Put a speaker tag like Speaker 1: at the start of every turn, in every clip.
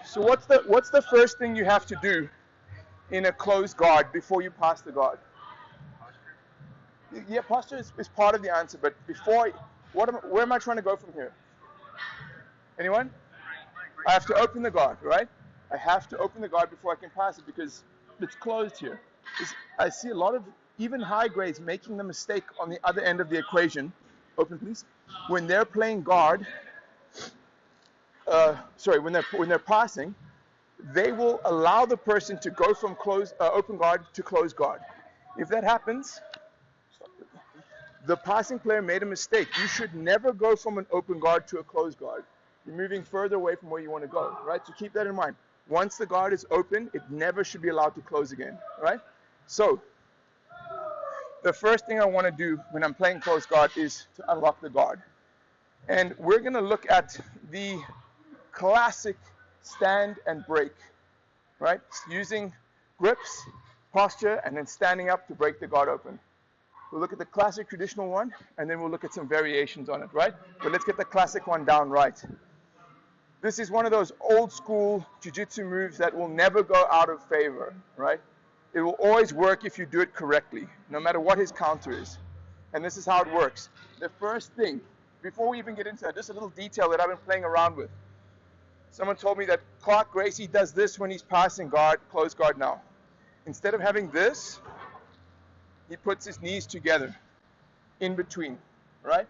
Speaker 1: So what's the first thing you have to do in a closed guard before you pass the guard? Yeah, posture is part of the answer, but before, where am I trying to go from here? Anyone? I have to open the guard, right? I have to open the guard before I can pass it because it's closed here. I see a lot of even high grades making the mistake on the other end of the equation. Open, please. When they're playing guard, when they're passing, they will allow the person to go from open guard to closed guard. If that happens, the passing player made a mistake. You should never go from an open guard to a closed guard. You're moving further away from where you want to go, right? So keep that in mind. Once the guard is open, it never should be allowed to close again, right? So the first thing I want to do when I'm playing closed guard is to unlock the guard. And we're going to look at the classic stand and break, right? Using grips, posture, and then standing up to break the guard open. We'll look at the classic traditional one, and then we'll look at some variations on it, right? But let's get the classic one down right. This is one of those old school jiu-jitsu moves that will never go out of favor, right? It will always work if you do it correctly, no matter what his counter is. And this is how it works. The first thing, before we even get into that, just a little detail that I've been playing around with. Someone told me that Roger Gracie does this when he's passing guard, closed guard now. Instead of having this, he puts his knees together in between, right?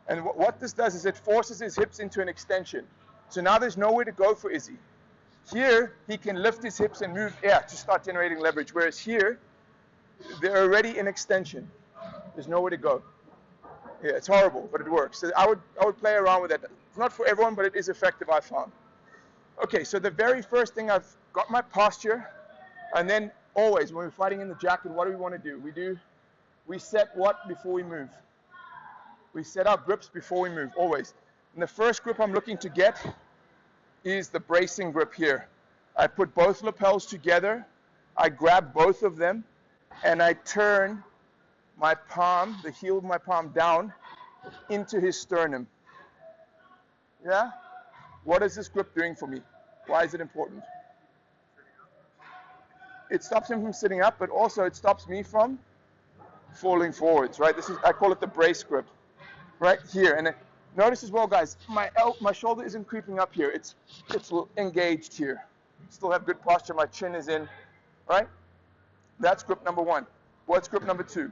Speaker 1: And what this does is it forces his hips into an extension. So now there's nowhere to go for Izzy. Here, he can lift his hips and move air to start generating leverage, whereas here, they're already in extension. There's nowhere to go. Yeah, it's horrible, but it works. So I would play around with it. It's not for everyone, but it is effective, I found. Okay, so the very first thing, I've got my posture, and then always, when we're fighting in the jacket, what do we want to do? We set what before we move? We set our grips before we move, always. And the first grip I'm looking to get is the bracing grip here. I put both lapels together, I grab both of them, and I turn my palm, the heel of my palm down into his sternum. Yeah? What is this grip doing for me? Why is it important? It stops him from sitting up, but also it stops me from falling forwards, right? I call it the brace grip, right here. And notice as well, guys, my shoulder isn't creeping up here. It's engaged here. Still have good posture. My chin is in, right? That's grip number one. What's grip number two?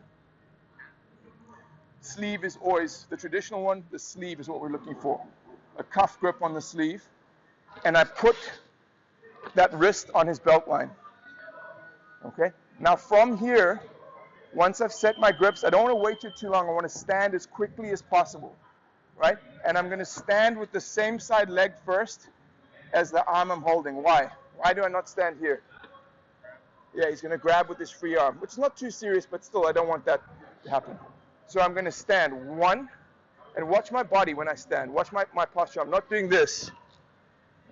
Speaker 1: Sleeve is always the traditional one. The sleeve is what we're looking for. A cuff grip on the sleeve. And I put that wrist on his belt line. Okay? Now from here, once I've set my grips, I don't want to wait too long. I want to stand as quickly as possible. Right? And I'm going to stand with the same side leg first as the arm I'm holding. Why? Why do I not stand here? Yeah, he's going to grab with his free arm, which is not too serious, but still I don't want that to happen. So I'm going to stand one, and watch my body when I stand. Watch my posture. I'm not doing this.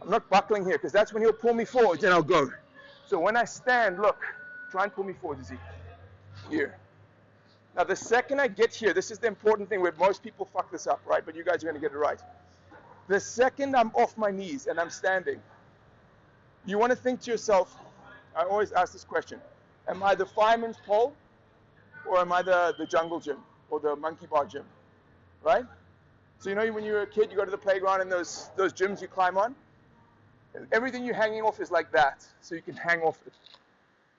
Speaker 1: I'm not buckling here, because that's when he'll pull me forward, then I'll go. So when I stand, look, try and pull me forward, Izzy. Here. Now the second I get here, this is the important thing where most people fuck this up, right? But you guys are going to get it right. The second I'm off my knees and I'm standing, you want to think to yourself, I always ask this question, am I the fireman's pole or am I the jungle gym or the monkey bar gym, right? So you know when you're a kid, you go to the playground and those gyms you climb on, everything you're hanging off is like that, so you can hang off it.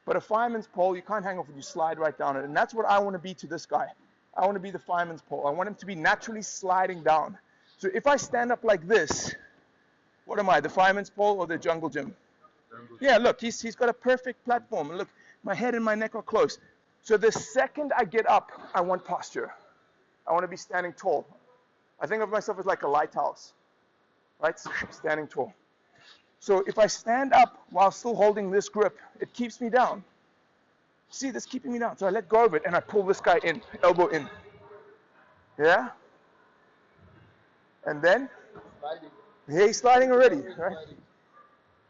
Speaker 1: But a fireman's pole, you can't hang off it, you slide right down it. And that's what I want to be to this guy. I want to be the fireman's pole. I want him to be naturally sliding down. So if I stand up like this, what am I, the fireman's pole or the jungle gym? Yeah, look, he's got a perfect platform. And look, my head and my neck are close. So the second I get up, I want posture. I want to be standing tall. I think of myself as like a lighthouse, right? Standing tall. So if I stand up while still holding this grip, it keeps me down. See, this keeping me down. So I let go of it and I pull this guy in, elbow in. Yeah? And then, yeah, he's sliding already, right?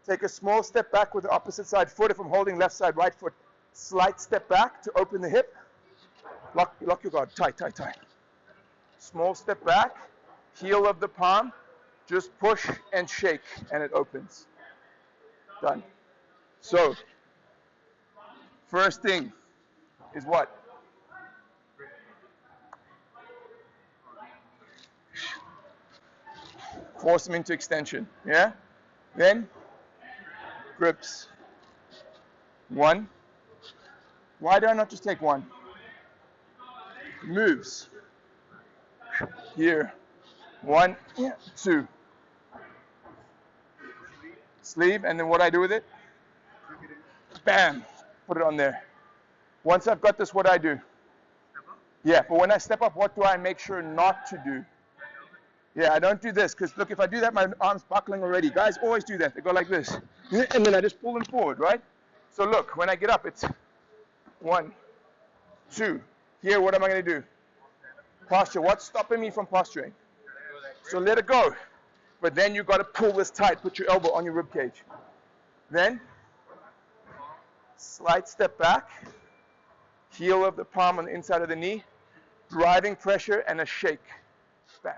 Speaker 1: Take a small step back with the opposite side foot. If I'm holding left side, right foot, slight step back to open the hip. Lock your guard, tight. Small step back, heel of the palm, just push and shake, and it opens. Done. So, first thing is what? Force them into extension. Yeah? Then, grips. 1. Why do I not just take 1? Moves. Here. 1, 2. Sleeve, and then what I do with it? Bam! Put it on there. Once I've got this, what do I do? Yeah, but when I step up, what do I make sure not to do? Yeah, I don't do this, because look, if I do that, my arm's buckling already. Guys always do that. They go like this. And then I just pull them forward, right? So look, when I get up, it's 1, 2. Here, what am I going to do? Posture. What's stopping me from posturing? So let it go. But then you've got to pull this tight. Put your elbow on your rib cage. Then, slight step back. Heel of the palm on the inside of the knee. Driving pressure and a shake. Bam.